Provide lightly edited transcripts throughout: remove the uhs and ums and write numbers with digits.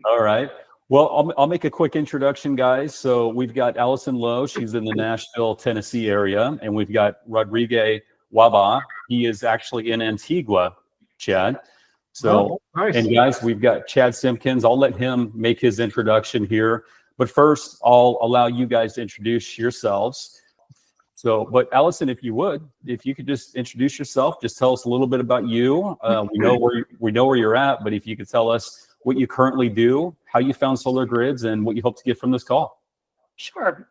All right. Well, I'll make a quick introduction, guys. So we've got Allison Lowe. She's in the Nashville, Tennessee area. And we've got Rodrigue Waba. He is actually in Antigua, Chad. So, nice. And guys, we've got Chad Simkins. I'll let him make his introduction here. But first, I'll allow you guys to introduce yourselves. So, but Allison, if you could just introduce yourself, just tell us a little bit about you. We know where you're at, but if you could tell us what you currently do, how you found Solar Grids, and what you hope to get from this call. Sure.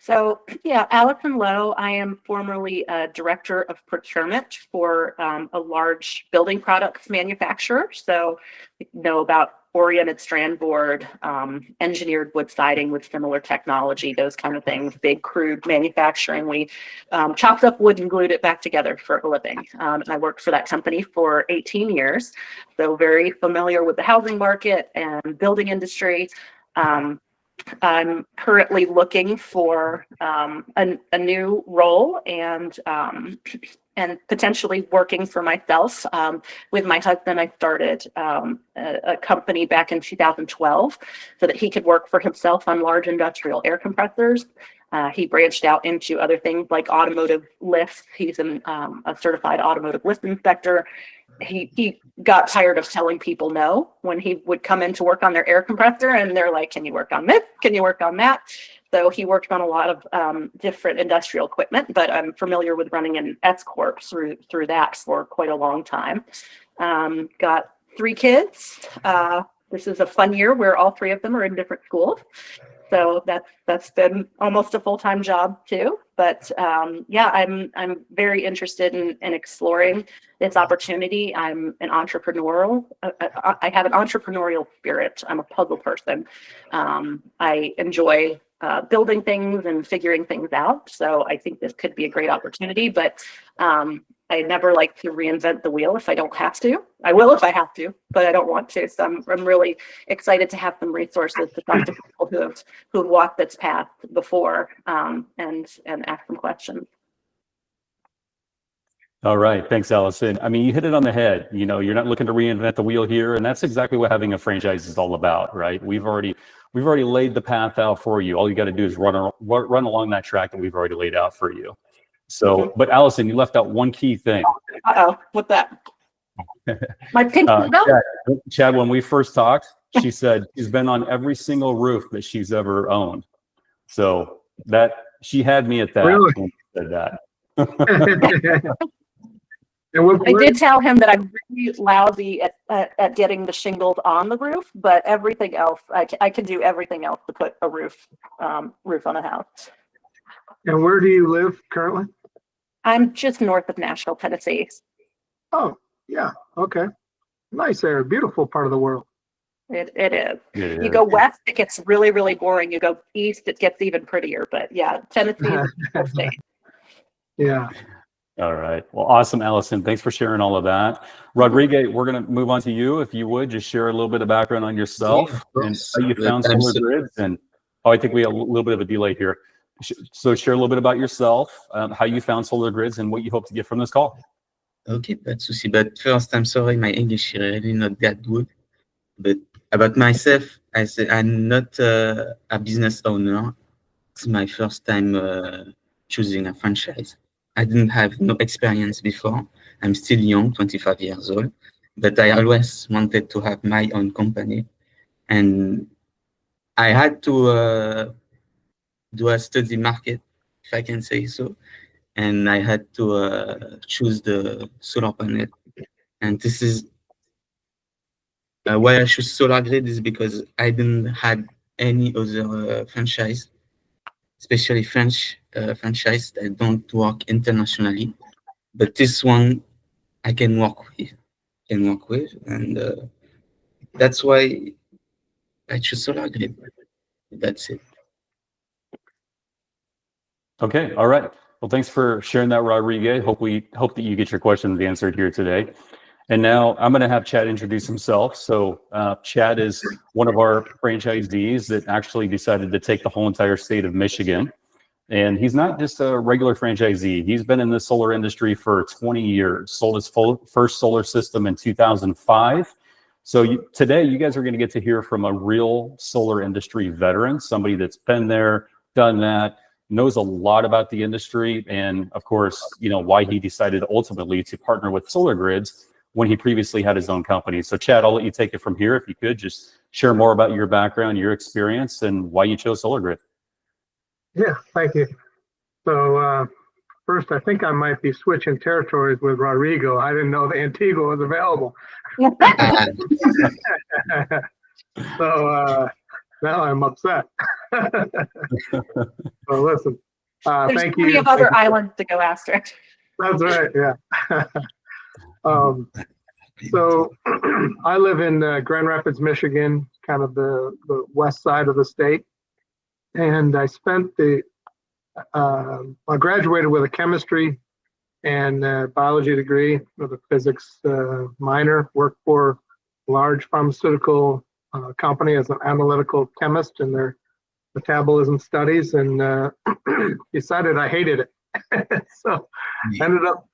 So yeah, Allison Lowe. I am formerly director of procurement for a large building products manufacturer. So you know about oriented strand board, engineered wood siding with similar technology, those kind of things, big crude manufacturing. We chopped up wood and glued it back together for a living. And I worked for that company for 18 years. So very familiar with the housing market and building industry. I'm currently looking for a new role and potentially working for myself. With my husband, I started a company back in 2012 so that he could work for himself on large industrial air compressors. He branched out into other things like automotive lifts. He's a certified automotive lift inspector. He got tired of telling people no when he would come in to work on their air compressor, and they're like, can you work on this? Can you work on that? So he worked on a lot of different industrial equipment, but I'm familiar with running an S Corp through that for quite a long time. Got 3 kids. This is a fun year where all 3 of them are in different schools. So that's been almost a full-time job too. But yeah, I'm very interested in exploring this opportunity. I'm an entrepreneurial. I have an entrepreneurial spirit. I'm a puzzle person. I enjoy building things and figuring things out. So I think this could be a great opportunity. But I never like to reinvent the wheel if I don't have to. I will if I have to, but I don't want to. So I'm really excited to have some resources to talk to people who have walked this path before and ask some questions. All right. Thanks, Allison. I mean, you hit it on the head. You know, you're not looking to reinvent the wheel here. And that's exactly what having a franchise is all about, right? We've already laid the path out for you. All you got to do is run along that track that we've already laid out for you. So, but Allison, you left out one key thing. Uh-oh, what's that? My pink Chad, when we first talked, she said she's been on every single roof that she's ever owned. So that she had me at that. Really? When she said that. I did tell him that I'm really lousy at getting the shingles on the roof, but everything else, I can do everything else to put a roof on a house. And where do you live currently? I'm just north of Nashville, Tennessee. Oh, yeah. Okay. Nice area. Beautiful part of the world. It is. You go west, it gets really, really boring. You go east, it gets even prettier. But yeah, Tennessee is a beautiful state. Yeah. All right. Well, awesome, Allison. Thanks for sharing all of that. Rodrigue, we're going to move on to you. If you would, just share a little bit of background on yourself and how you found Solar Grids. And I think we have a little bit of a delay here. So share a little bit about yourself, how you found Solar Grids, and what you hope to get from this call. Okay, pas de souci. But first, I'm sorry, my English is really not that good. But about myself, I say I'm not a business owner. It's my first time choosing a franchise. I didn't have no experience before. I'm still young, 25 years old, but I always wanted to have my own company. And I had to do a study market, if I can say so. And I had to choose the solar panel. And this is why I choose Solar Grid is because I didn't have any other franchise, especially French franchise that don't work internationally. But this one I can work with, and that's why I choose Solar Grid. That's it. Okay. All right. Well, thanks for sharing that, Rodrigue. Hope that you get your questions answered here today. And now I'm going to have Chad introduce himself. So Chad is one of our franchisees that actually decided to take the whole entire state of Michigan. And he's not just a regular franchisee. He's been in the solar industry for 20 years, sold his first solar system in 2005. So today, you guys are going to get to hear from a real solar industry veteran, somebody that's been there, done that, knows a lot about the industry, and of course, why he decided ultimately to partner with Solar Grids when he previously had his own company. So Chad, I'll let you take it from here. If you could just share more about your background, your experience, and why you chose Solar Grid. Yeah, thank you. So first, I think I might be switching territories with Rodrigo. I didn't know the Antigua was available. So now I'm upset. So listen, There's thank plenty you. of other islands to go after. That's right. Yeah. So I live in Grand Rapids, Michigan, kind of the west side of the state, and I spent I graduated with a chemistry and biology degree with a physics minor. Worked for a large pharmaceutical company as an analytical chemist in their metabolism studies, and decided I hated it. So ended up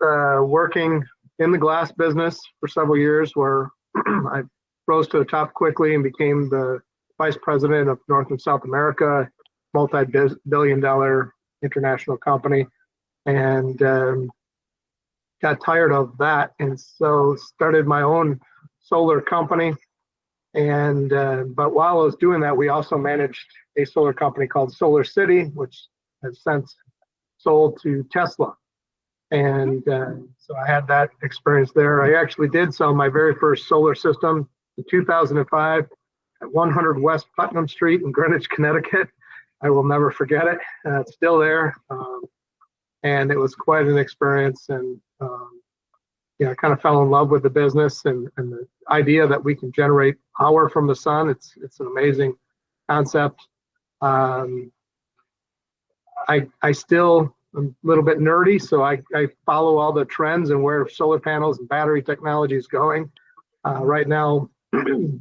working in the glass business for several years, where I rose to the top quickly and became the vice president of North and South America, multi-billion-dollar international company, and got tired of that, and so started my own solar company. And but while I was doing that, we also managed a solar company called Solar City, which has since sold to Tesla. And so I had that experience there. I actually did sell my very first solar system in 2005 at 100 West Putnam Street in Greenwich, Connecticut. I will never forget it. It's still there. And it was quite an experience. And I kind of fell in love with the business and the idea that we can generate power from the sun. It's an amazing concept. I still am a little bit nerdy, so I follow all the trends and where solar panels and battery technology is going. Right now,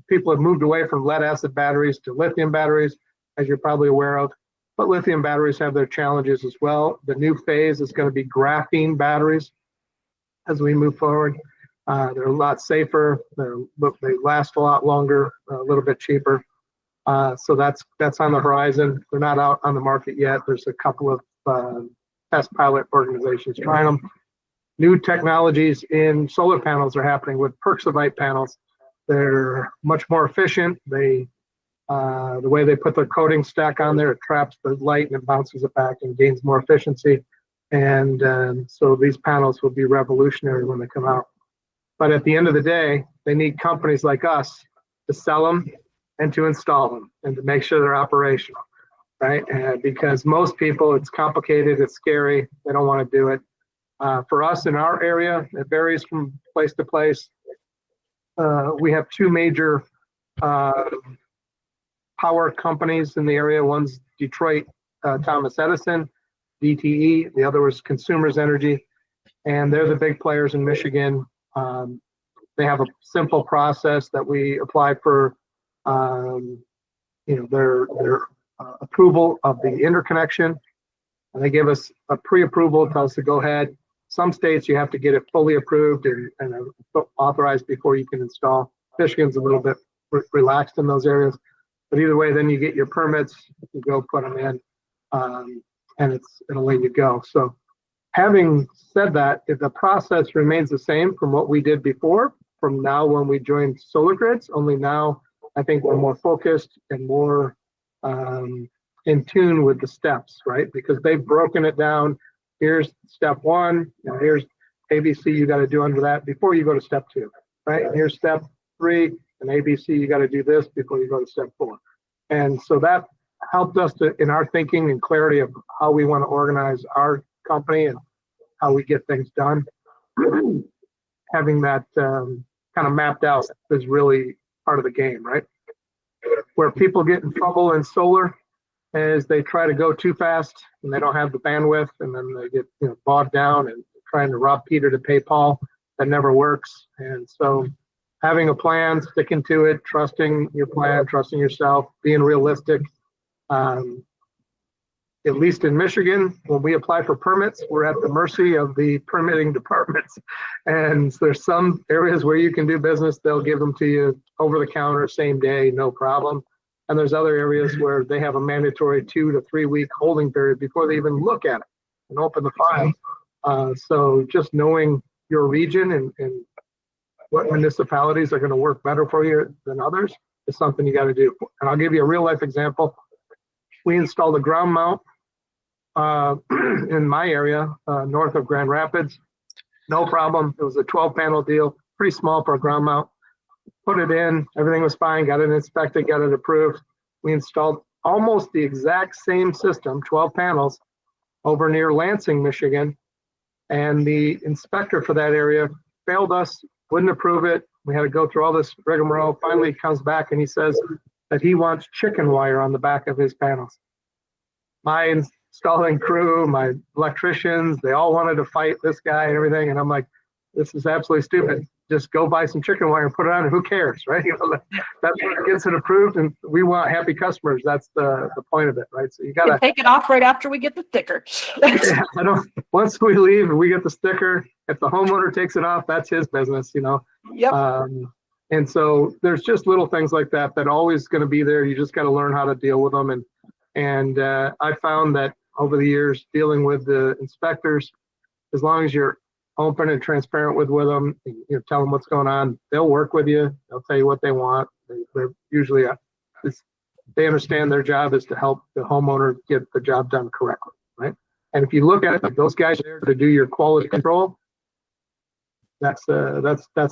people have moved away from lead acid batteries to lithium batteries, as you're probably aware of. But lithium batteries have their challenges as well. The new phase is going to be graphene batteries as we move forward. They're a lot safer. They last a lot longer, a little bit cheaper. So that's on the horizon. They're not out on the market yet. There's a couple of test pilot organizations trying them. New technologies in solar panels are happening with Perxivite panels. They're much more efficient. The way they put their coating stack on there, it traps the light and it bounces it back and gains more efficiency. And so these panels will be revolutionary when they come out. But at the end of the day, they need companies like us to sell them and to install them and to make sure they're operational, right? Because most people, it's complicated, it's scary, they don't want to do it. For us in our area, it varies from place to place. We have two major power companies in the area. One's Detroit Thomas Edison, DTE. The other was Consumers Energy, and they're the big players in Michigan. They have a simple process that we apply for, their approval of the interconnection, and they give us a pre-approval, tell us to go ahead. Some states you have to get it fully approved and authorized before you can install. Michigan's a little bit relaxed in those areas, but either way, then you get your permits, you go put them in, and it'll let you go. So having said that, if the process remains the same from what we did before, from now when we joined Solar Grids, only now I think we're more focused and more in tune with the steps, right? Because they've broken it down. Here's step one, here's ABC you got to do under that before you go to step two, right? And here's step three, and ABC you got to do this before you go to step four. And so that helped us in our thinking and clarity of how we want to organize our company and how we get things done. Having that kind of mapped out is really part of the game, right? Where people get in trouble in solar is they try to go too fast and they don't have the bandwidth, and then they get bogged down and trying to rob Peter to pay Paul. That never works. And so having a plan, sticking to it, trusting your plan, trusting yourself, being realistic, at least in Michigan, when we apply for permits, we're at the mercy of the permitting departments. And there's some areas where you can do business, they'll give them to you over the counter, same day, no problem. And there's other areas where they have a mandatory 2 to 3 week holding period before they even look at it and open the file. So just knowing your region and what municipalities are going to work better for you than others is something you got to do. And I'll give you a real life example. We installed a ground mount in my area, north of Grand Rapids. No problem. It was a 12 panel deal, pretty small for a ground mount. Put it in, everything was fine, got it inspected, got it approved. We installed almost the exact same system, 12 panels, over near Lansing, Michigan. And the inspector for that area failed us, wouldn't approve it. We had to go through all this rigmarole. Finally, he comes back and he says that he wants chicken wire on the back of his panels. My installing crew, my electricians, they all wanted to fight this guy and everything. And I'm like, this is absolutely stupid. Just go buy some chicken wire and put it on, and who cares, right? You know, that's what gets it approved, and we want happy customers. That's the point of it, right? So you gotta take it off right after we get the sticker. yeah, once we leave and we get the sticker, if the homeowner takes it off, that's his business, you know. Yep. And so there's just little things like that that always going to be there. You just got to learn how to deal with them. And I found that over the years dealing with the inspectors, as long as you're open and transparent with them, you tell them what's going on, they'll work with you. They'll tell you what they want. They're usually they understand their job is to help the homeowner get the job done correctly, right? And if you look at it, those guys are there to do your quality control. That's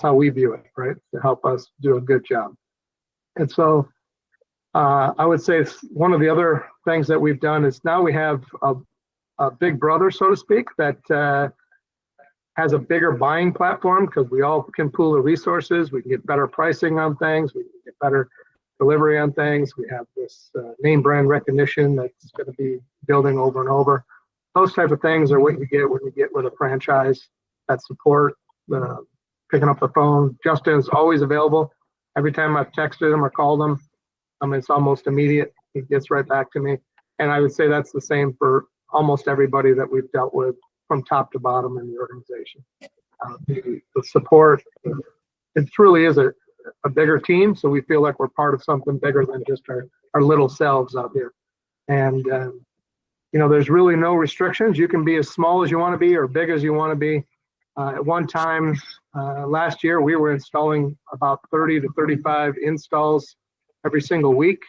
how we view it, right? To help us do a good job. And so I would say one of the other things that we've done is now we have a big brother, so to speak, that has a bigger buying platform because we all can pool the resources. We can get better pricing on things. We can get better delivery on things. We have this name brand recognition that's going to be building over and over. Those type of things are what you get when you get with a franchise. That support, picking up the phone. Justin is always available. Every time I've texted him or called him, it's almost immediate. He gets right back to me. And I would say that's the same for almost everybody that we've dealt with from top to bottom in the organization. The support, it truly is a bigger team, so we feel like we're part of something bigger than just our little selves out here. And there's really no restrictions. You can be as small as you want to be or big as you want to be. At one time last year, we were installing about 30 to 35 installs every single week.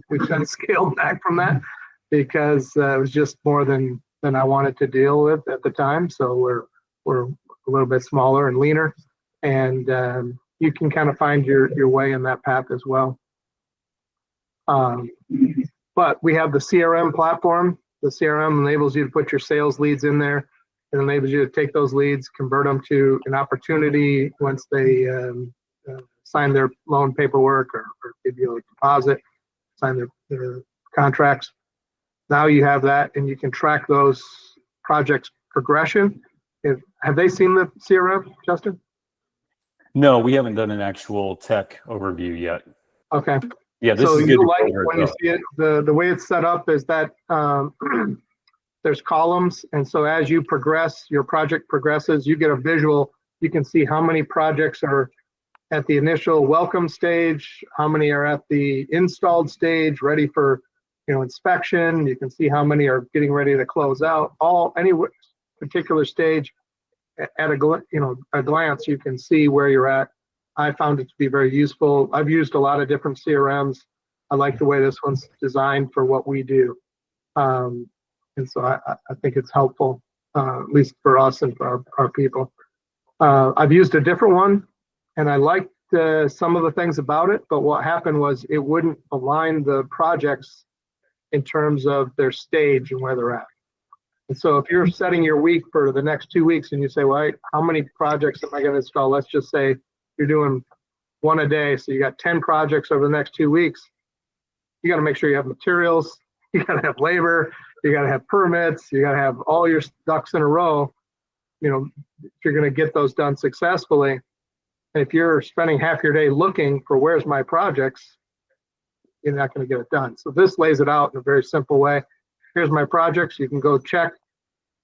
We've kind of scaled back from that because it was just more than I wanted to deal with at the time. So we're a little bit smaller and leaner, and you can kind of find your way in that path as well. But we have the CRM platform. The CRM enables you to put your sales leads in there. It enables you to take those leads, convert them to an opportunity once they sign their loan paperwork or give you a deposit, sign their contracts. Now you have that, and you can track those projects' progression. Have they seen the CRM, Justin? No, we haven't done an actual tech overview yet. Okay. Yeah, this so is good. You like when you see it. The way it's set up is that there's columns, and so as you progress, your project progresses, you get a visual. You can see how many projects are at the initial welcome stage, how many are at the installed stage, ready for inspection. You can see how many are getting ready to close out. Any particular stage, at a glance, you can see where you're at. I found it to be very useful. I've used a lot of different CRMs. I like the way this one's designed for what we do. And so I think it's helpful, at least for us and for our people. I've used a different one, and I liked some of the things about it, but what happened was it wouldn't align the projects in terms of their stage and where they're at. And so if you're setting your week for the next 2 weeks and you say, well, how many projects am I going to install? Let's just say you're doing one a day. So you got 10 projects over the next 2 weeks. You got to make sure you have materials. You got to have labor. You got to have permits. You got to have all your ducks in a row. If you're going to get those done successfully. And if you're spending half your day looking for where's my projects, you're not going to get it done. So this lays it out in a very simple way. here's my projects. You can go check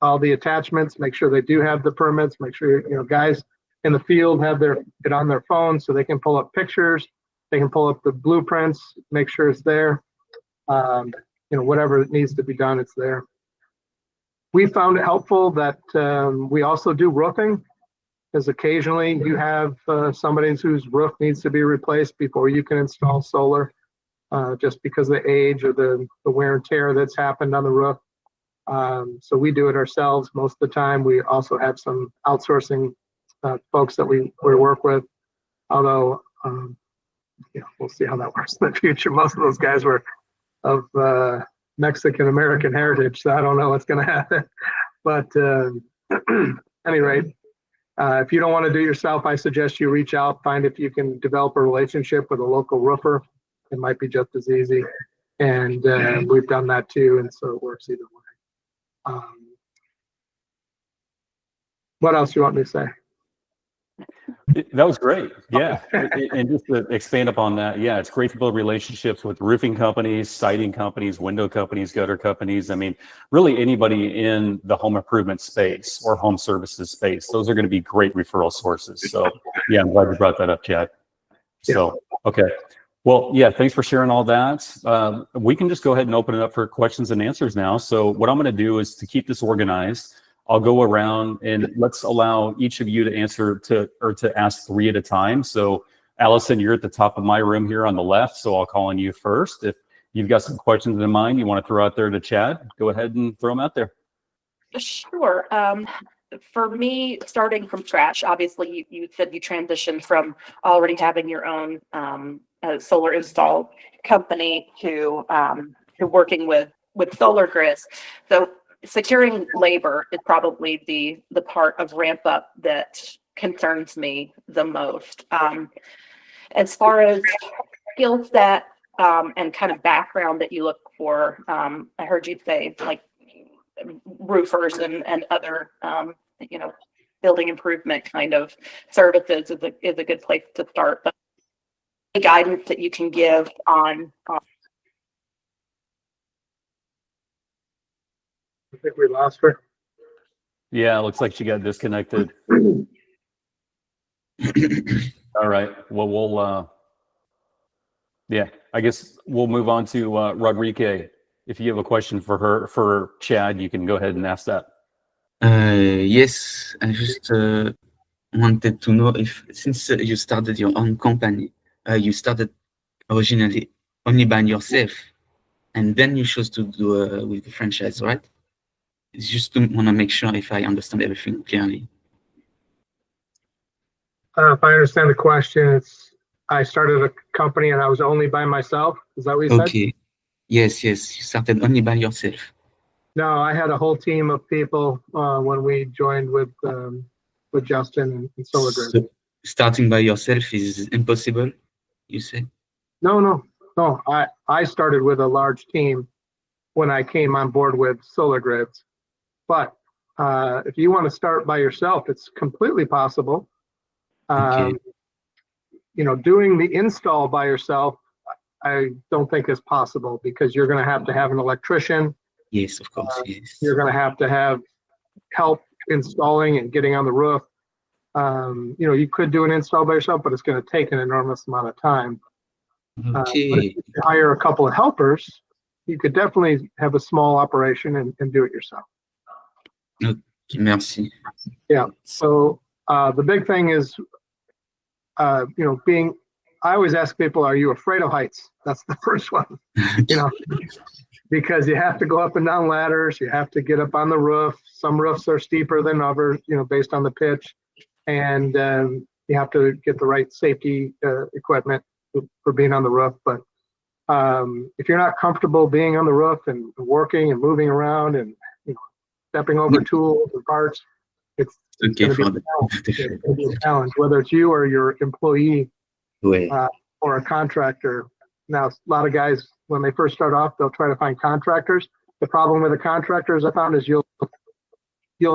all the attachments, make sure they do have the permits, make sure, guys in the field have it on their phone so they can pull up pictures, they can pull up the blueprints, make sure it's there. Whatever needs to be done, it's there. We found it helpful that we also do roofing, because occasionally you have somebody whose roof needs to be replaced before you can install solar, just because of the age or the wear and tear that's happened on the roof. So we do it ourselves most of the time. We also have some outsourcing folks that we work with, although we'll see how that works in the future. Most of those guys were of Mexican American heritage, so I don't know what's going to happen. But any rate, if you don't want to do it yourself, I suggest you reach out, find if you can develop a relationship with a local roofer. It might be just as easy, and we've done that too, and so it works either way. What else do you want me to say? That was great. Yeah. And just to expand upon that, yeah, it's great to build relationships with roofing companies, siding companies, window companies, gutter companies. I mean, really anybody in the home improvement space or home services space. Those are going to be great referral sources. So yeah, I'm glad you brought that up, Chad. So, okay. Well, yeah, thanks for sharing all that. We can just go ahead and open it up for questions and answers now. So what I'm going to do is, to keep this organized, I'll go around and let's allow each of you to answer to ask 3 at a time. So Allison, you're at the top of my room here on the left, so I'll call on you first. If you've got some questions in mind you want to throw out there to Chad, go ahead and throw them out there. Sure. For me, starting from scratch, obviously you said you transitioned from already having your own solar install company to working with solar grids. So securing labor is probably the part of ramp up that concerns me the most. As far as skill set and kind of background that you look for, I heard you say like roofers and other building improvement kind of services is a good place to start. But any guidance that you can give on I think we lost her. Yeah, it looks like she got disconnected. All right. Well, yeah, I guess we'll move on to Rodriguez. If you have a question for Chad, you can go ahead and ask that. Yes, I just wanted to know if, since you started your own company, you started originally only by yourself, and then you chose to do with the franchise, right? It's just to want to make sure if I understand everything clearly. If I understand the question, I started a company and I was only by myself. Is that what you said? Okay. Yes. You started only by yourself. No, I had a whole team of people when we joined with Justin and Solar Grid. So starting by yourself is impossible, you say? No. I started with a large team when I came on board with Solar Grids. But if you want to start by yourself, it's completely possible. Okay. Doing the install by yourself, I don't think is possible, because you're going to have an electrician. Yes, of course. Yes. You're going to have help installing and getting on the roof. You could do an install by yourself, but it's going to take an enormous amount of time. Okay. But if you hire a couple of helpers, you could definitely have a small operation and do it yourself. Okay, merci. Yeah. So the big thing is, I always ask people, are you afraid of heights? That's the first one, because you have to go up and down ladders. You have to get up on the roof. Some roofs are steeper than others, based on the pitch. And you have to get the right safety equipment for being on the roof. But if you're not comfortable being on the roof and working and moving around and stepping over tools and parts, it's going to be a challenge, whether it's you or your employee or a contractor. Now, a lot of guys, when they first start off, they'll try to find contractors. The problem with the contractors, I found, is you'll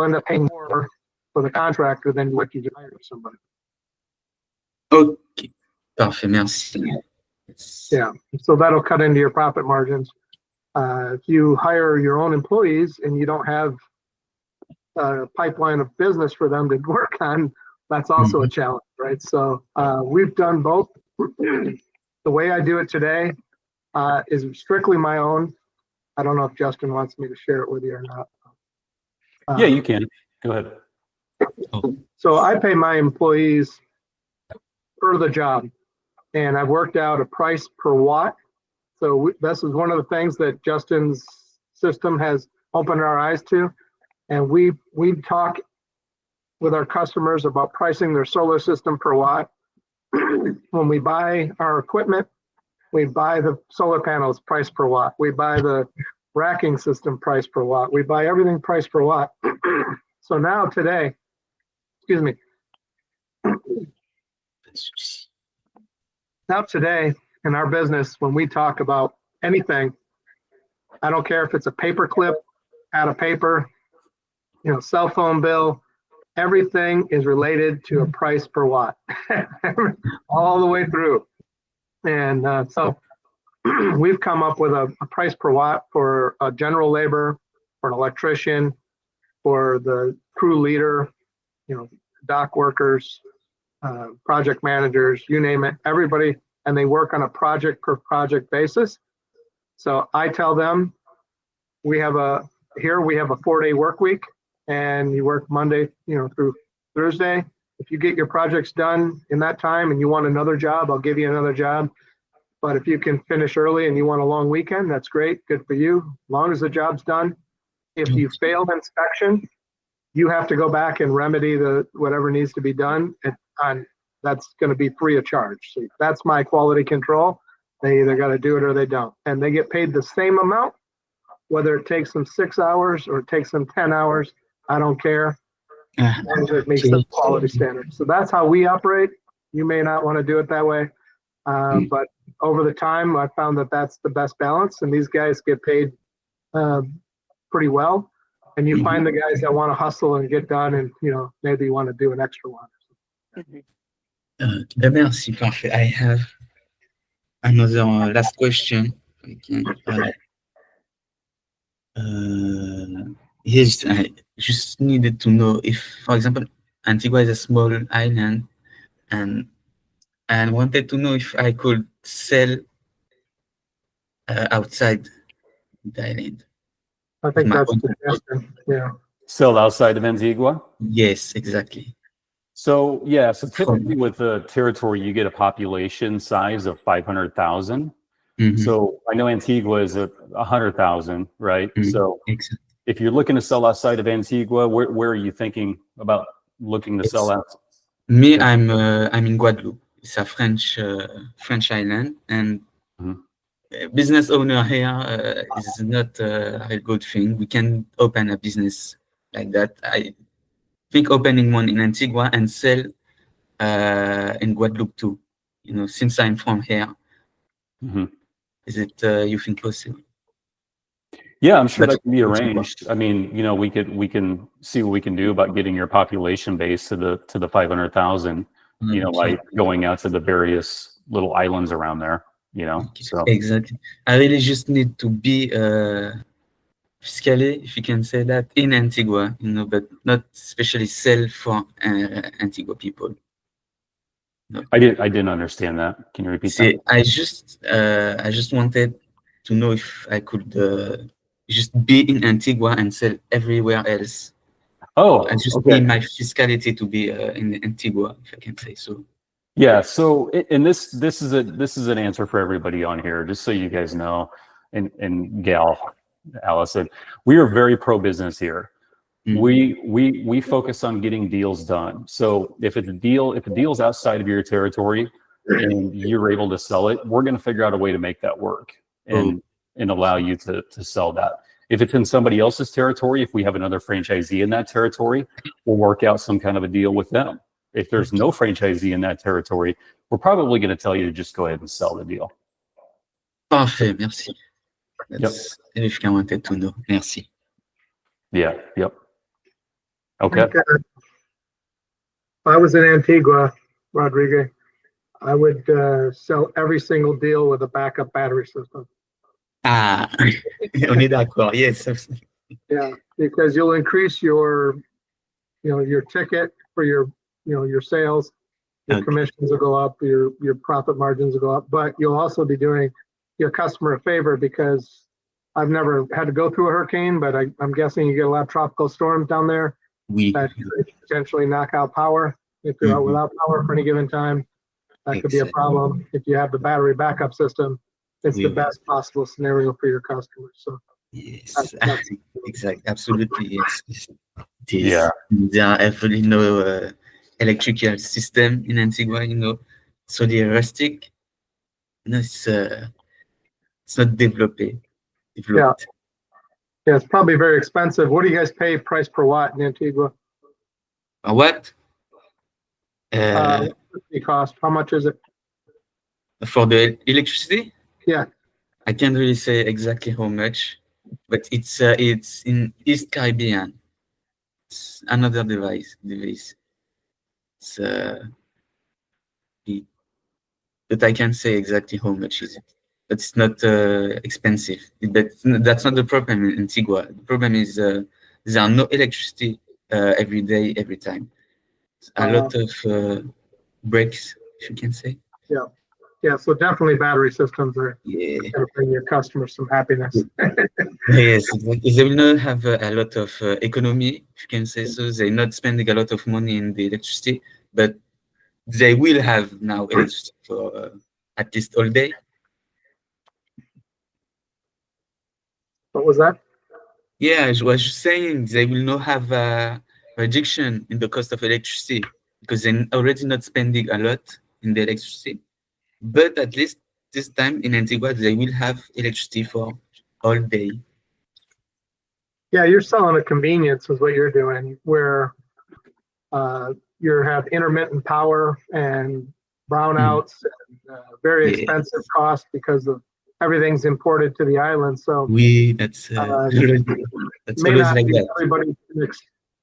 end up paying more for the contractor than what you hire somebody. Okay, parfait, merci. Yeah, so that'll cut into your profit margins. If you hire your own employees and you don't have a pipeline of business for them to work on, that's also a challenge, right? So we've done both. The way I do it today is strictly my own. I don't know if Justin wants me to share it with you or not. Yeah, you can. Go ahead. So I pay my employees per the job, and I've worked out a price per watt. So this is one of the things that Justin's system has opened our eyes to. And we talk with our customers about pricing their solar system per watt. When we buy our equipment, we buy the solar panels price per watt. We buy the racking system price per watt. We buy everything price per watt. So now today, excuse me. Now today in our business, when we talk about anything, I don't care if it's a paper clip out of paper, cell phone bill, everything is related to a price per watt all the way through. And so we've come up with a price per watt for a general labor, for an electrician, for the crew leader, dock workers, project managers, you name it, everybody, and they work on a project per project basis. So I tell them we have a 4-day work week, and you work Monday, through Thursday. If you get your projects done in that time and you want another job, I'll give you another job. But if you can finish early and you want a long weekend, that's great. Good for you. As long as the job's done. If you failed inspection, you have to go back and remedy whatever needs to be done. And that's going to be free of charge. So that's my quality control. They either got to do it or they don't. And they get paid the same amount, whether it takes them 6 hours or it takes them 10 hours. I don't care. As long as it meets the quality standards. So that's how we operate. You may not want to do it that way. But over the time, I found that that's the best balance. And these guys get paid pretty well. And you find the guys that want to hustle and get done and, maybe want to do an extra one. Merci, parfait. I have another last question. Okay. Yes, I just needed to know if, for example, Antigua is a small island, and wanted to know if I could sell outside the island. I think that's the question. Yeah. Sell outside of Antigua? Yes, exactly. So typically with the territory, you get a population size of 500,000. So I know Antigua is 100,000, right? So exactly. If you're looking to sell outside of Antigua, where are you thinking about looking to sell out? Me, I'm in Guadeloupe. It's a French island, and business owner here is not a good thing. We can open a business like that. I think opening one in Antigua and sell in Guadeloupe too. Since I'm from here, is it you think possible? Yeah, I'm sure that can be arranged. I mean, we can see what we can do about getting your population base to the 500,000. Like going out to the various little islands around there. So exactly. I really just need to be fiscally, if you can say that, in Antigua, but not especially sell for Antigua people. No. I didn't understand that. Can you repeat that? I just wanted to know if I could just be in Antigua and sell everywhere else. Oh, and just be my fiscality to be in Antigua, if I can say so. Yeah. So, and this is an answer for everybody on here, just so you guys know, and Gal, Allison, we are very pro business here. We focus on getting deals done. So if a deal's outside of your territory and you're able to sell it, we're going to figure out a way to make that work and allow you to sell that. If it's in somebody else's territory, if we have another franchisee in that territory, we'll work out some kind of a deal with them. If there's no franchisee in that territory, we're probably going to tell you to just go ahead and sell the deal. Parfait, merci. That's everything I wanted to know. Merci. Yeah, yep. Okay. If I was in Antigua, Rodriguez, I would sell every single deal with a backup battery system. Ah, on est d'accord. Yes. Yeah, because you'll increase your, your ticket for your, your sales. Your Okay. commissions will go up, your profit margins will go up, but you'll also be doing your customer a favor because I've never had to go through a hurricane, but I'm guessing you get a lot of tropical storms down there Oui. that could potentially knock out power. If you're out without power for any given time, that could be a Exact. problem. If you have the battery backup system, it's the Oui. best possible scenario for your customers. So Yes. that's Exact. Absolutely. Yes. It is. Yeah. There are actually no electrical system in Antigua. So the rustic. No, it's not developed. yeah, it's probably very expensive. What do you guys pay price per watt in Antigua? What? Uh, Electricity cost, how much is it? for the electricity, Yeah. I can't really say exactly how much, but it's in East Caribbean. It's another device. It's, but I can't say exactly how much is it. But it's not expensive. But that's not the problem in Antigua. The problem is there are no electricity every day, every time. A lot of breaks, if you can say. Yeah. Yeah. So definitely battery systems are Yeah. going to bring your customers some happiness. Yes, exactly. They will not have a lot of economy, if you can say so. They're not spending a lot of money in the electricity, but they will have now electricity for at least all day. What was that? Yeah, I was just saying they will not have a reduction in the cost of electricity because they're already not spending a lot in the electricity. But at least this time in Antigua, they will have electricity for all day. Yeah. You're selling a convenience is what you're doing where you have intermittent power and brownouts and very Yeah. expensive cost because of everything's imported to the island. So That's may always not like be that. everybody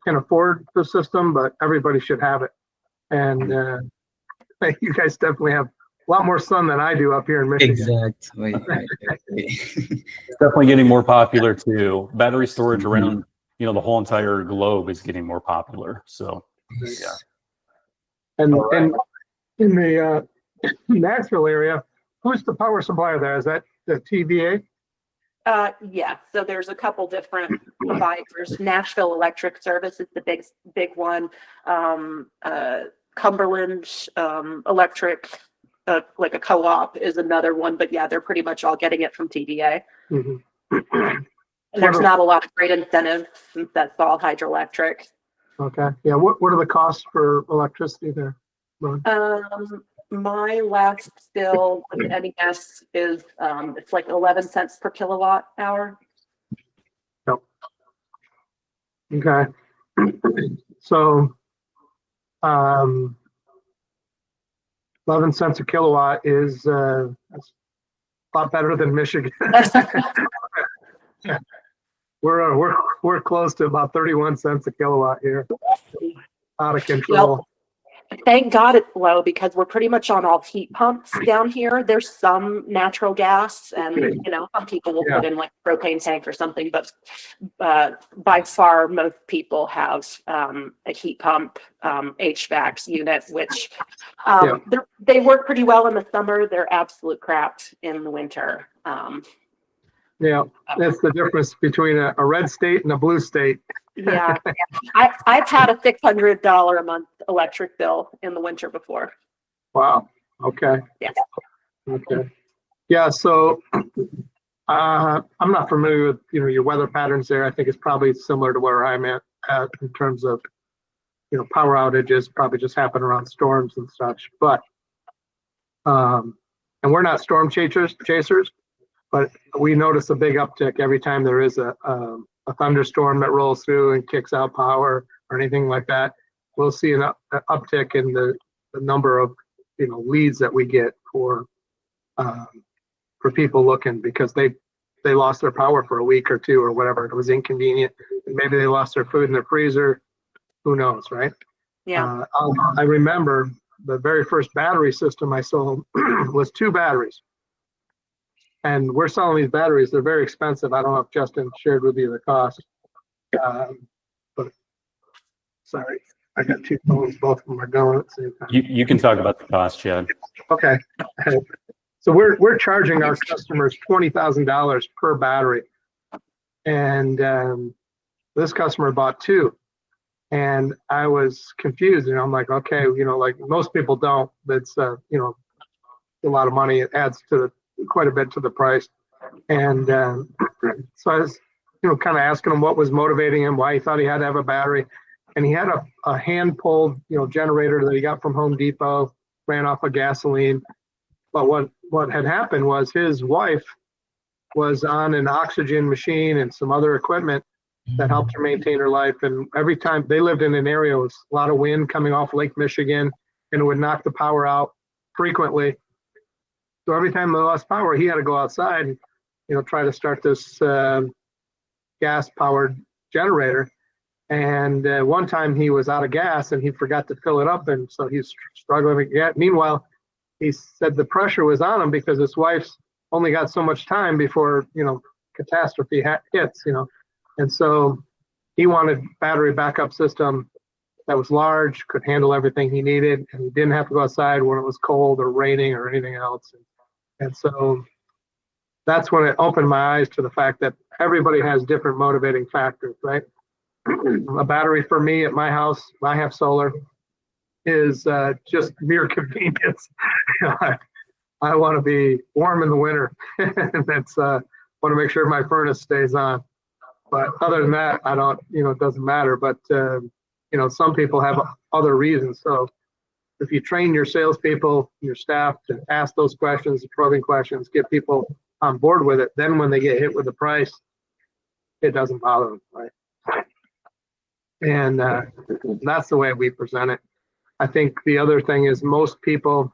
can afford the system, but everybody should have it. And you guys definitely have a lot more sun than I do up here in Michigan. Exactly. It's definitely getting more popular too. Battery storage around, the whole entire globe is getting more popular. So, yeah. And All right. and in the Nashville area, who's the power supplier there? Is that the TVA? Yeah, so there's a couple different providers. Nashville Electric Service is the big one. Cumberland Electric, like a co-op, is another one. But yeah, they're pretty much all getting it from TVA. Mm-hmm. And there's not a lot of great incentives since that's all hydroelectric. Okay. Yeah. What are the costs for electricity there, Ron? My last bill with NES is it's like 11 cents per kilowatt hour. Yep. Okay. So 11 cents a kilowatt is that's a lot better than Michigan. We're close to about 31 cents a kilowatt here. Out of control. Well, thank God it's low because we're pretty much on all heat pumps down here. There's some natural gas and, some people will put in like a propane tank or something, but by far most people have a heat pump HVAC unit, which they work pretty well in the summer. They're absolute crap in the winter. Yeah, that's the difference between a red state and a blue state. Yeah, I've had a $600 a month electric bill in the winter before. Wow. Okay. Yeah. Okay. Yeah. So I'm not familiar with your weather patterns there. I think it's probably similar to where I'm at in terms of power outages. Probably just happen around storms and such. But and we're not storm chasers. But we notice a big uptick every time there is a thunderstorm that rolls through and kicks out power or anything like that. We'll see an uptick in the number of leads that we get for people looking because they lost their power for a week or two or whatever. It was inconvenient. Maybe they lost their food in their freezer. Who knows, right? Yeah. I remember the very first battery system I sold was 2 batteries. And we're selling these batteries. They're very expensive. I don't know if Justin shared with you the cost. But sorry, I got two phones. Both of them are going at the same time. You can talk about the cost, Chad. Okay. So we're charging our customers $20,000 per battery. And this customer bought two. And I was confused, and I'm like, okay, like most people don't. That's a lot of money. It adds to quite a bit to the price. And so I was, kind of asking him what was motivating him, why he thought he had to have a battery. And he had a hand-pulled, generator that he got from Home Depot, ran off of gasoline. But what had happened was his wife was on an oxygen machine and some other equipment that helped her maintain her life. And every time they lived in an area with a lot of wind coming off Lake Michigan, and it would knock the power out frequently. So every time they lost power, he had to go outside and, try to start this gas-powered generator. And one time he was out of gas and he forgot to fill it up. And so he's struggling to get. Meanwhile, he said the pressure was on him because his wife's only got so much time before, catastrophe hits, And so he wanted battery backup system that was large, could handle everything he needed, and he didn't have to go outside when it was cold or raining or anything else. And so that's when it opened my eyes to the fact that everybody has different motivating factors, right? A battery for me at my house, I have solar, is just mere convenience. I want to be warm in the winter. And that's want to make sure my furnace stays on. But other than that, I don't, it doesn't matter. But, some people have other reasons. So if you train your salespeople, your staff to ask those questions, probing questions, get people on board with it, then when they get hit with the price, it doesn't bother them, right? And that's the way we present it. I think the other thing is most people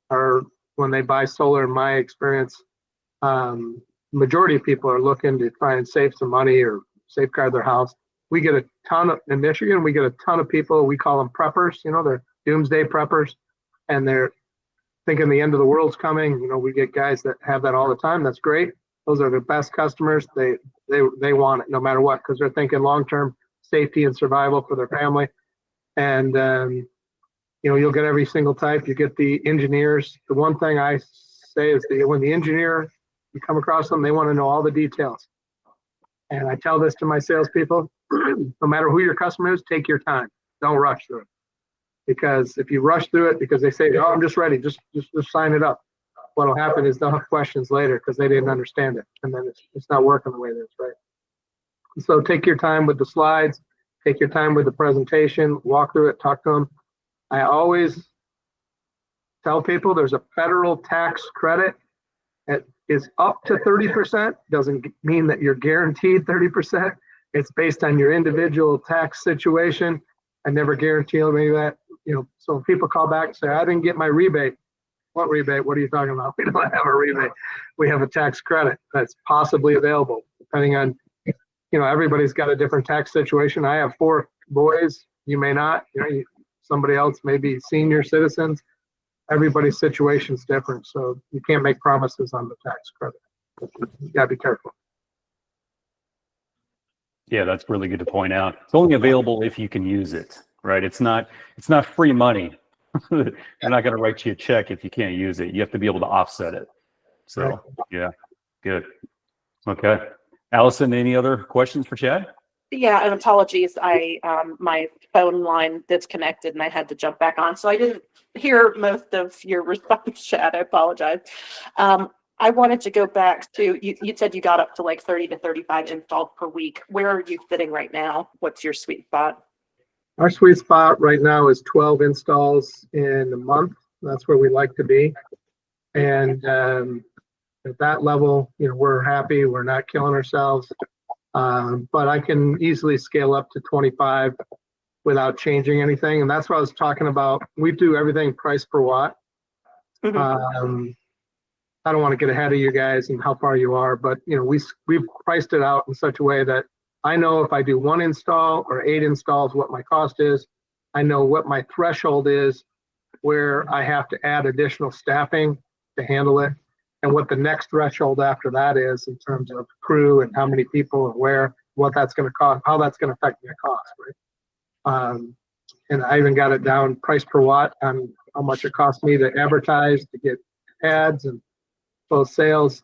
are, when they buy solar, in my experience, majority of people are looking to try and save some money or safeguard their house. We get a ton of, in Michigan, we get a ton of people, we call them preppers, they're doomsday preppers, and they're thinking the end of the world's coming. We get guys that have that all the time. That's great. Those are the best customers. They want it no matter what, because they're thinking long-term safety and survival for their family. And, you'll get every single type. You get the engineers. The one thing I say is when the engineer, you come across them, they want to know all the details. And I tell this to my salespeople, no matter who your customer is, take your time. Don't rush through it. Because if you rush through it because they say, oh, I'm just ready, just sign it up. What'll happen is they'll have questions later because they didn't understand it. And then it's not working the way it is, right? So take your time with the slides, take your time with the presentation, walk through it, talk to them. I always tell people there's a federal tax credit that is up to 30%. Doesn't mean that you're guaranteed 30%. It's based on your individual tax situation. I never guarantee any of that. So when people call back and say, I didn't get my rebate. What rebate? What are you talking about? We don't have a rebate. We have a tax credit that's possibly available, depending on, everybody's got a different tax situation. I have 4 boys. You may not. Somebody else may be senior citizens. Everybody's situation's different, so you can't make promises on the tax credit. You gotta be careful. Yeah, that's really good to point out. It's only available if you can use it, right? It's not free money. They're not going to write you a check if you can't use it. You have to be able to offset it. So, right. Yeah, good. Okay. Allison, any other questions for Chad? Yeah, and apologies. My phone line disconnected and I had to jump back on. So I didn't hear most of your response, Chad. I apologize. I wanted to go back to, you said you got up to like 30 to 35 installs per week. Where are you sitting right now? What's your sweet spot? Our sweet spot right now is 12 installs in a month. That's where we like to be. And at that level, we're happy. We're not killing ourselves. But I can easily scale up to 25 without changing anything. And that's what I was talking about. We do everything price per watt. Mm-hmm. I don't want to get ahead of you guys and how far you are, but we've priced it out in such a way that I know if I do 1 install or 8 installs, what my cost is. I know what my threshold is, where I have to add additional staffing to handle it. and what the next threshold after that is in terms of crew and how many people and where, what that's going to cost, how that's going to affect the cost, right? And I even got it down price per watt on how much it cost me to advertise, to get ads and both sales.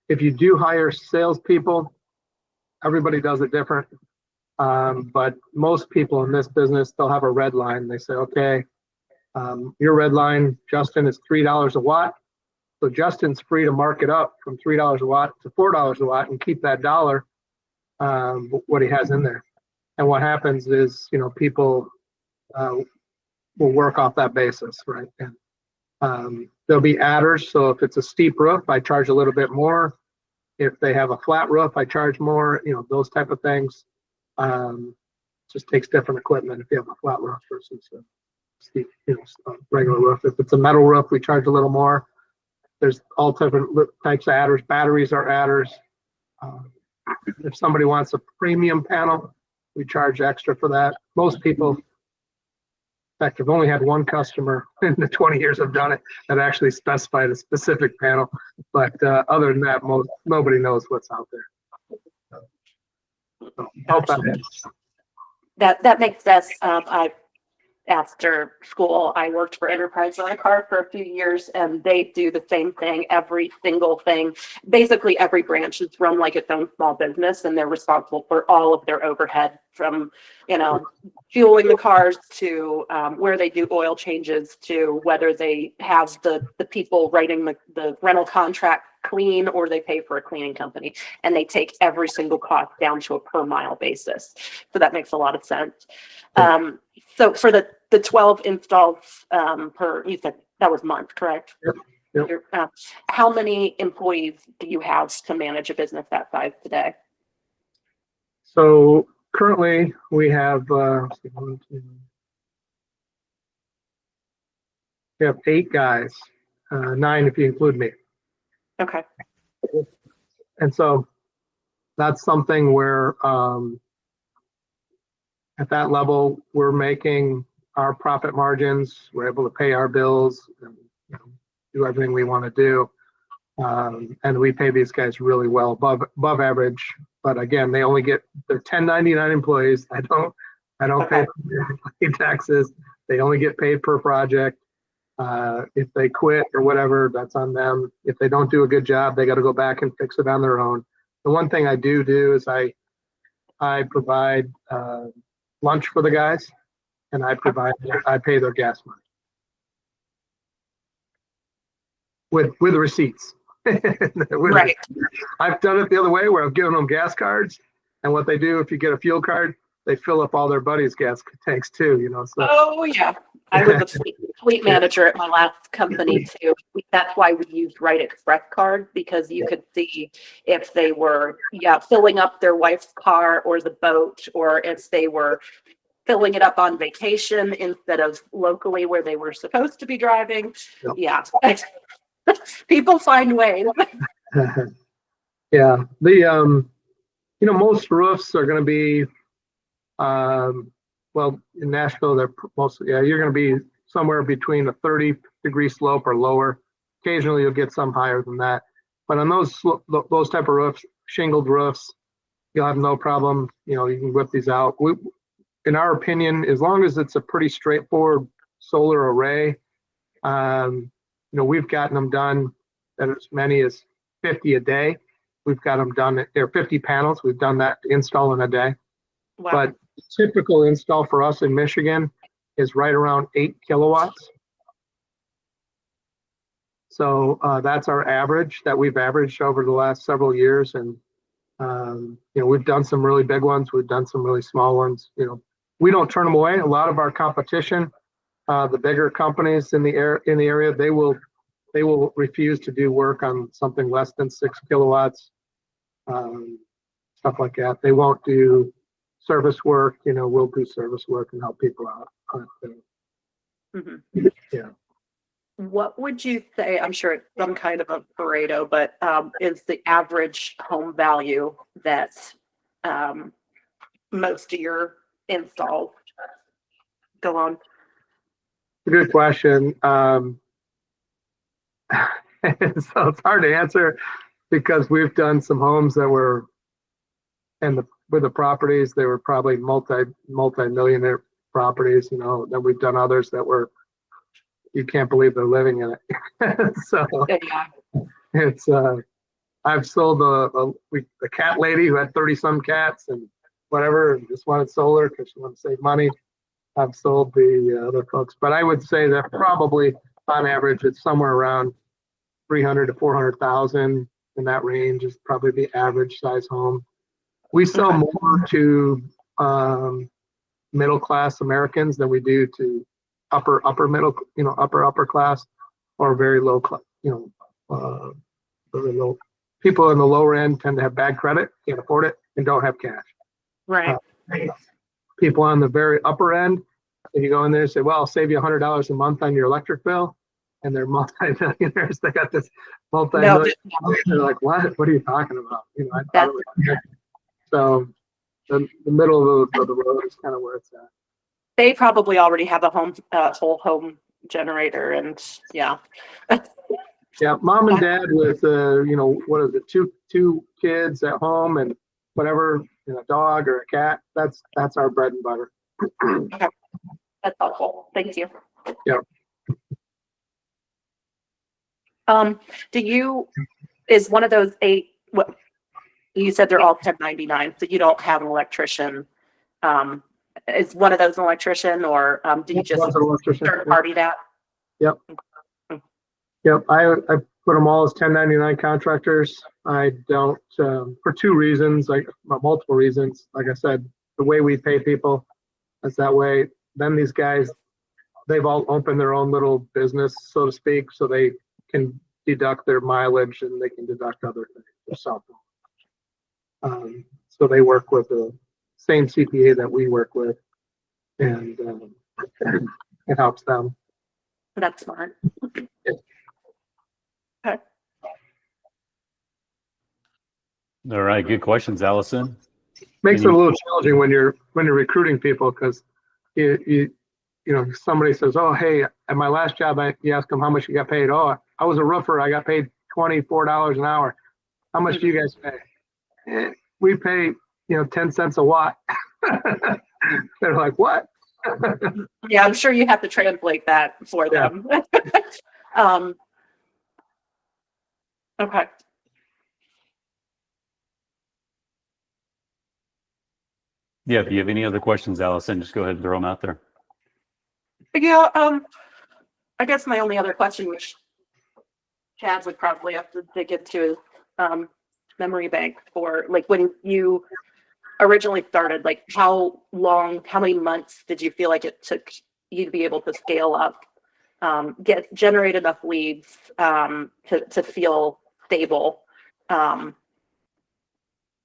If you do hire salespeople, everybody does it different. But most people in this business, they'll have a red line. They say, okay, your red line, Justin, is $3 a watt. So Justin's free to mark it up from $3 a watt to $4 a watt and keep that dollar, what he has in there. And what happens is, people will work off that basis, right? And there'll be adders. So if it's a steep roof, I charge a little bit more. If they have a flat roof, I charge more, those type of things. Just takes different equipment if you have a flat roof versus a steep, a regular roof. If it's a metal roof, we charge a little more. There's all different types of adders. Batteries are adders. If somebody wants a premium panel, we charge extra for that. Most people, in fact, I've only had one customer in the 20 years I've done it that actually specified a specific panel. But other than that, nobody knows what's out there. So, hope that helps. That makes sense. After school, I worked for Enterprise Rent-A-Car for a few years, and they do the same thing. Every single thing, basically every branch is run like its own small business, and they're responsible for all of their overhead, from fueling the cars to where they do oil changes, to whether they have the people writing the rental contract clean, or they pay for a cleaning company, and they take every single cost down to a per mile basis. So that makes a lot of sense. So for the 12 installs per, you said that was month, correct? Yep. How many employees do you have to manage a business that size today? So currently we have we have 8 guys, 9 if you include me. Okay. And so that's something where at that level, we're making our profit margins, we're able to pay our bills, and do everything we want to do. And we pay these guys really well, above average. But again, they're 1099 employees. I don't pay taxes. They only get paid per project. If they quit or whatever, that's on them. If they don't do a good job, they got to go back and fix it on their own. The one thing I do is I provide lunch for the guys, and I pay their gas money with receipts. Right. I've done it the other way, where I've given them gas cards, and what they do, if you get a fuel card, they fill up all their buddies' gas tanks too. So. Oh yeah, I was a fleet manager at my last company too. That's why we used Right Express card, because you could see if they were filling up their wife's car or the boat, or if they were filling it up on vacation instead of locally where they were supposed to be driving. Yep. Yeah. People find ways. Yeah. The most roofs are going to be well, in Nashville, they're mostly, you're going to be somewhere between a 30-degree slope or lower. Occasionally you'll get some higher than that, but on those type of roofs, shingled roofs, you'll have no problem. You can whip these out. In our opinion, as long as it's a pretty straightforward solar array, we've gotten them done at as many as 50 a day. We've got them done. There are 50 panels. We've done that install in a day. Wow. But typical install for us in Michigan is right around 8 kilowatts. So that's our average that we've averaged over the last several years. And, we've done some really big ones. We've done some really small ones. We don't turn them away. A lot of our competition, the bigger companies in the area, they will refuse to do work on something less than 6 kilowatts, stuff like that. They won't do service work. We'll do service work and help people out. Mm-hmm. Yeah. What would you say, I'm sure it's some kind of a Pareto, but is the average home value that most of your installs go on? Good question. So it's hard to answer because we've done some homes that were, and with the properties, they were probably multi-millionaire properties, you know. Then we've done others that were, you can't believe they're living in it. So Yeah. it's, I've sold the cat lady who had 30 some cats and whatever, and just wanted solar because she wanted to save money. I've sold the other folks, but I would say that probably on average, it's somewhere around 300 to 400,000 in that range is probably the average size home. We sell Okay. more to middle class Americans than we do to upper middle, you know, upper class or very low class, you know, very low. People in the lower end tend to have bad credit, can't afford it, and don't have cash. Right. People on the very upper end, and you go in there and say, well, I'll save you $100 a month on your electric bill, and they're multi-millionaires. They got this multi-million. They're like, what? What are you talking about? You know, I don't really. So the middle of the road is kind of where it's at. They probably already have a whole home generator, and yeah. Yeah, mom and dad with you know, what is it, two kids at home and whatever, you know, a dog or a cat. That's our bread and butter. Okay. That's helpful. Thank you. Yeah. Is one of those 8, what you said they're all 1099, so you don't have an electrician. Is one of those an electrician, or do you just One's an electrician. third party that? Yep. Yep. I put them all as 1099 contractors. I don't, for two reasons, multiple reasons. Like I said, the way we pay people is that way. Then these guys, they've all opened their own little business, so to speak, so they can deduct their mileage and they can deduct other things, their cell phone. So they work with the same CPA that we work with, and it helps them. That's smart. Yeah. Okay. All right, good questions, Allison. Makes it a little challenging when you're recruiting people, because you know, somebody says, oh, hey, at my last job, you ask them how much you got paid. Oh, I was a roofer. I got paid $24 an hour. How much do you guys pay? We pay, you know, 10 cents a watt. They're like, what? Yeah, I'm sure you have to translate that for them. Okay. Yeah, if you have any other questions, Allison, just go ahead and throw them out there. Yeah, I guess my only other question, which Chad would probably have to dig into, memory bank for, like, when you originally started, like, how many months did you feel like it took you to be able to scale up, generate enough leads, to feel stable,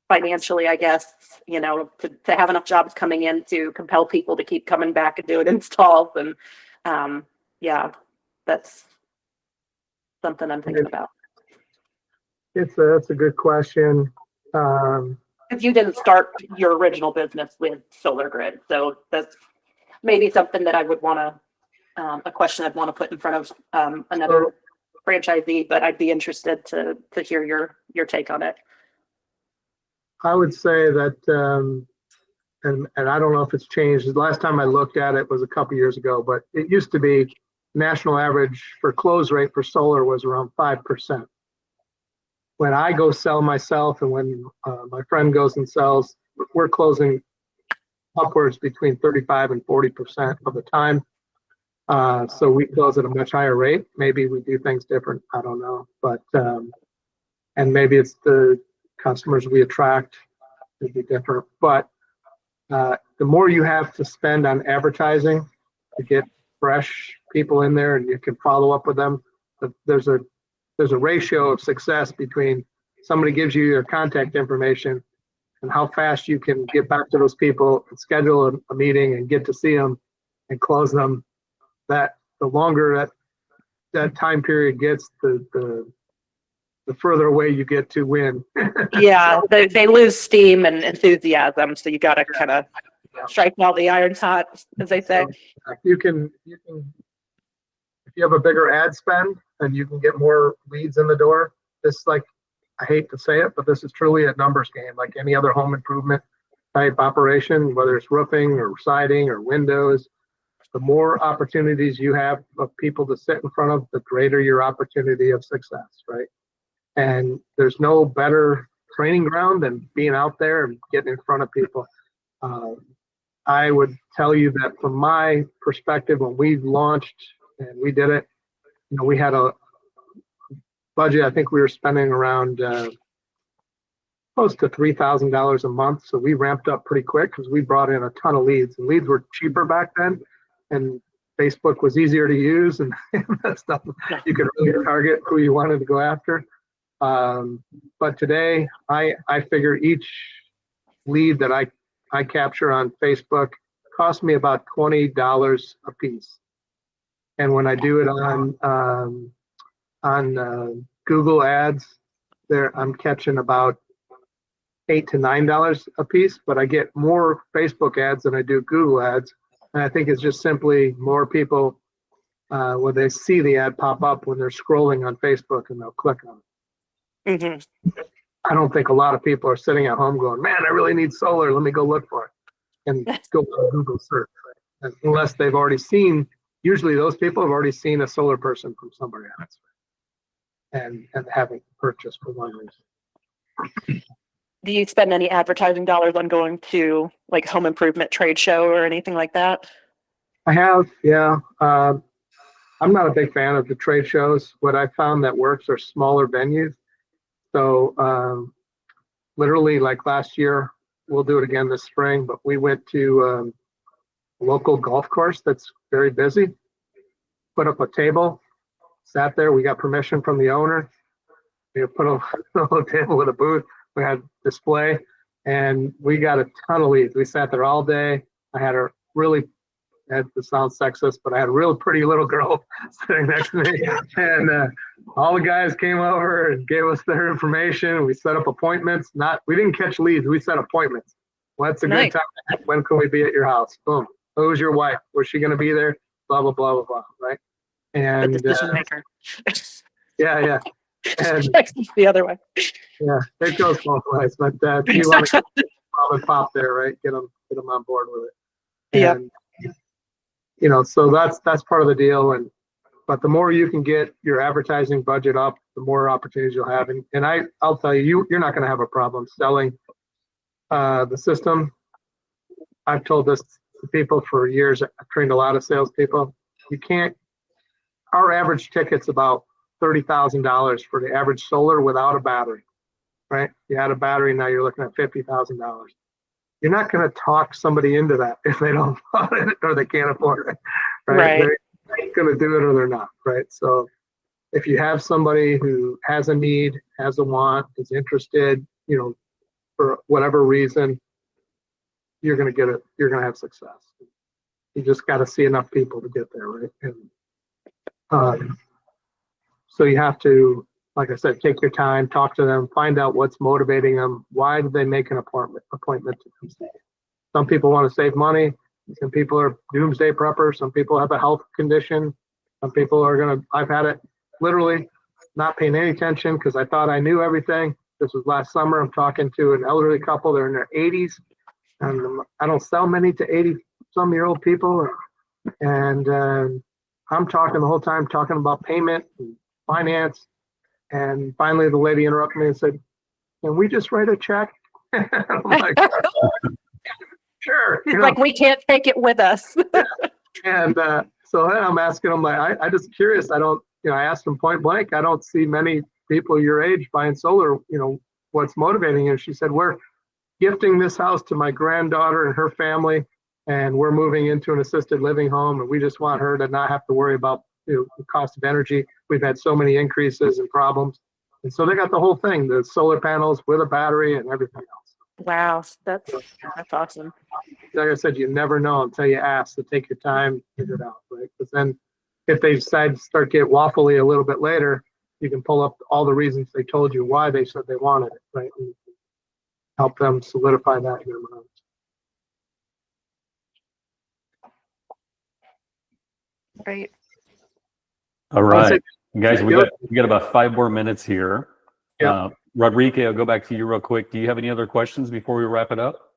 financially, I guess, you know, to have enough jobs coming in to compel people to keep coming back and doing installs. And yeah, that's something I'm thinking about. That's a good question. If you didn't start your original business with Solar Grid, so that's maybe something that I would want to, a question I'd want to put in front of another franchisee, but I'd be interested to hear your take on it. I would say that, and I don't know if it's changed. The last time I looked at it was a couple years ago, but it used to be national average for close rate for solar was around 5%. When I go sell myself and when my friend goes and sells, we're closing upwards between 35 and 40% of the time. So we close at a much higher rate. Maybe we do things different. I don't know. But, and maybe it's the customers we attract would be different. But the more you have to spend on advertising to get fresh people in there and you can follow up with them, there's a ratio of success between somebody gives you your contact information and how fast you can get back to those people and schedule a meeting and get to see them and close them. That the longer that time period gets, the further away you get to win. Yeah, they lose steam and enthusiasm, so you got to kind of strike while the iron's hot, as they say. So if you have a bigger ad spend and you can get more leads in the door, this, like, I hate to say it, but this is truly a numbers game, like any other home improvement type operation, whether it's roofing or siding or windows. The more opportunities you have of people to sit in front of, the greater your opportunity of success, right? And there's no better training ground than being out there and getting in front of people. I would tell you that from my perspective, when we launched and we did it, we had a budget. I think we were spending around close to $3,000 a month. So we ramped up pretty quick because we brought in a ton of leads, and leads were cheaper back then. And Facebook was easier to use, and that stuff, you could really target who you wanted to go after. But today, I figure each lead that I capture on Facebook costs me about $20 a piece. And when I do it on Google Ads, I'm catching about $8 to $9 a piece, but I get more Facebook ads than I do Google ads. And I think it's just simply more people when they see the ad pop up when they're scrolling on Facebook, and they'll click on it. Mm-hmm. I don't think a lot of people are sitting at home going, man, I really need solar. Let me go look for it and go on Google search. Right? Unless they've already seen, usually those people have already seen a solar person from somewhere else and haven't purchased for one reason. Do you spend any advertising dollars on going to like home improvement trade show or anything like that? I have, yeah. I'm not a big fan of the trade shows. What I found that works are smaller venues. So literally, like last year, we'll do it again this spring, but we went to a local golf course that's very busy, put up a table, sat there. We got permission from the owner. We put a little table with a booth. We had display, and we got a ton of leads. We sat there all day. I had to sound sexist, but I had a real pretty little girl sitting next to me, and all the guys came over and gave us their information. We set up appointments. We didn't catch leads. We set appointments. What's a good time? When can we be at your house? Boom. Who's your wife? Was she going to be there? Blah blah blah blah blah. Right. And The decision maker. yeah. And the other way. yeah, it goes both ways. But you want to get mom and pop there, right? Get them on board with it. And, so that's part of the deal. But the more you can get your advertising budget up, the more opportunities you'll have. And I'll tell you, you're not going to have a problem selling the system. I've told this to people for years. I've trained a lot of salespeople. Our average ticket's about $30,000 for the average solar without a battery, right? You add a battery, now you're looking at $50,000. You're not going to talk somebody into that if they don't want it or they can't afford it, right? They're going to do it or they're not, right? So if you have somebody who has a need, has a want, is interested, for whatever reason, you're going to get it. You're going to have success. You just got to see enough people to get there, right? And so you have to, like I said, take your time, talk to them, find out what's motivating them. Why did they make an appointment to come see? Some people want to save money. Some people are doomsday preppers. Some people have a health condition. Some people are I've had it literally not paying any attention because I thought I knew everything. This was last summer. I'm talking to an elderly couple. They're in their 80s. And I don't sell many to 80-some-year-old people. And I'm talking the whole time, talking about payment and finance. And finally, the lady interrupted me and said, "Can we just write a check?" I'm like, sure. Like, we can't take it with us. And so then I'm asking them, like, I just curious. I don't, I asked them point blank. I don't see many people your age buying solar. What's motivating you? She said, "We're gifting this house to my granddaughter and her family, and we're moving into an assisted living home, and we just want her to not have to worry about the cost of energy. We've had so many increases and problems." And so they got the whole thing, the solar panels with a battery and everything else. Wow, that's awesome. Like I said, you never know until you ask. So take your time, figure it out, right? Because then if they decide to start get waffly a little bit later, you can pull up all the reasons they told you why they said they wanted it, right? And help them solidify that in their minds. Right. All right, guys, we Yep. got about 5 more minutes here. Yep. Rodrigo, I'll go back to you real quick. Do you have any other questions before we wrap it up?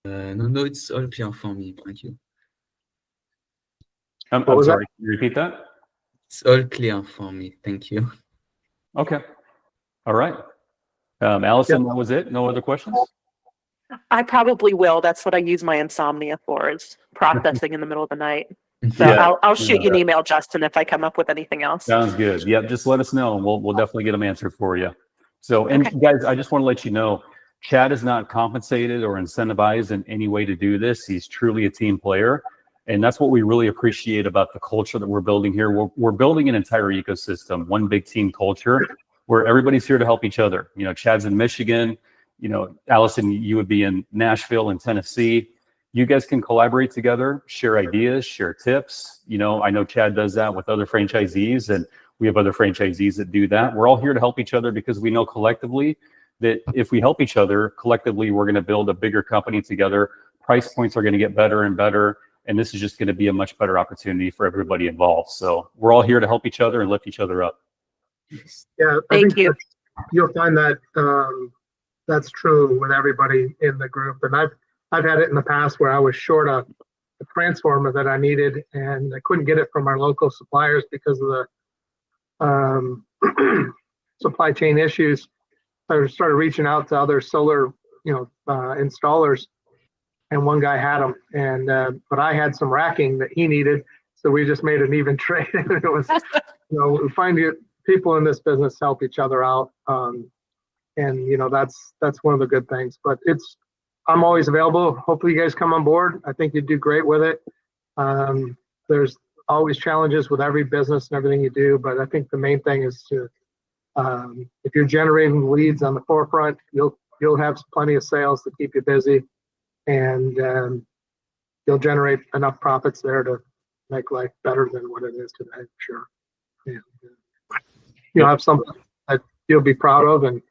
No, it's all clear for me. Thank you. I'm was that? sorry. Can you repeat that? It's all clear for me. Thank you. Okay. All right. Allison, that was it? No other questions? I probably will. That's what I use my insomnia for, is processing in the middle of the night. So Yeah. I'll shoot you an email, Justin, if I come up with anything else. Sounds good. Yeah, just let us know, and we'll definitely get them answered for you. So, and Okay. guys, I just want to let you know, Chad is not compensated or incentivized in any way to do this. He's truly a team player, and that's what we really appreciate about the culture that we're building here. We're building an entire ecosystem, one big team culture, where everybody's here to help each other. You know, Chad's in Michigan. You know, Allison, you would be in Nashville and Tennessee. You guys can collaborate together, share ideas, share tips. You know, I know Chad does that with other franchisees, and we have other franchisees that do that. We're all here to help each other because we know collectively that if we help each other, collectively, we're going to build a bigger company together. Price points are going to get better and better. And this is just going to be a much better opportunity for everybody involved. So we're all here to help each other and lift each other up. Yeah, I Thank think you. you'll find that that's true with everybody in the group. And I've had it in the past where I was short a transformer that I needed, and I couldn't get it from our local suppliers because of the supply chain issues. I started reaching out to other solar, installers, and one guy had them, and but I had some racking that he needed, so we just made an even trade. It was, we find people in this business help each other out, and that's one of the good things. But I'm always available. Hopefully you guys come on board. I think you'd do great with it. There's always challenges with every business and everything you do, but I think the main thing is to, if you're generating leads on the forefront, you'll have plenty of sales to keep you busy, and you'll generate enough profits there to make life better than what it is today, I'm sure. And you'll have something that you'll be proud of, and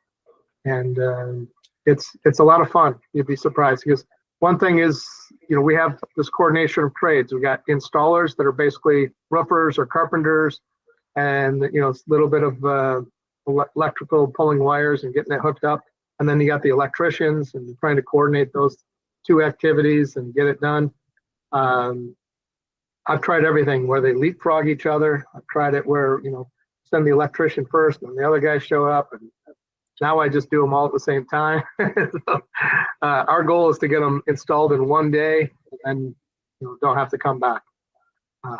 it's a lot of fun. You'd be surprised, because one thing is, we have this coordination of trades. We got installers that are basically roofers or carpenters, and a little bit of electrical, pulling wires and getting it hooked up. And then you got the electricians and trying to coordinate those two activities and get it done. I've tried everything where they leapfrog each other. I've tried it where, send the electrician first and the other guys show up, and now I just do them all at the same time. So, our goal is to get them installed in one day and don't have to come back.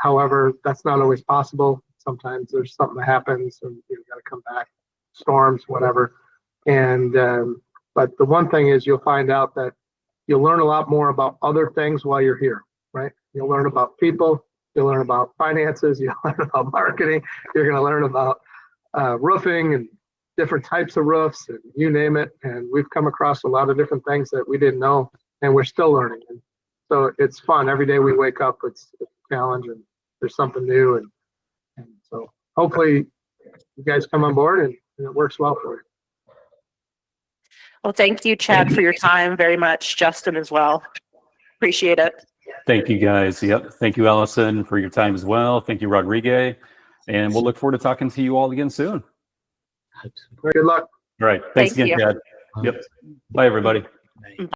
However, that's not always possible. Sometimes there's something that happens and you've got to come back, storms, whatever. And but the one thing is, you'll find out that you'll learn a lot more about other things while you're here, right? You'll learn about people, you'll learn about finances, you'll learn about marketing, you're going to learn about roofing and different types of roofs, and you name it. And we've come across a lot of different things that we didn't know, and we're still learning. And so it's fun. Every day we wake up, it's a challenge, and there's something new. And so hopefully you guys come on board and it works well for you. Well, thank you, Chad, for your time very much. Justin as well. Appreciate it. Thank you, guys. Yep. Thank you, Allison, for your time as well. Thank you, Rodrigo. And we'll look forward to talking to you all again soon. Good luck. All right. Thanks Thank again, you. Chad. Yep. Bye, everybody. Bye.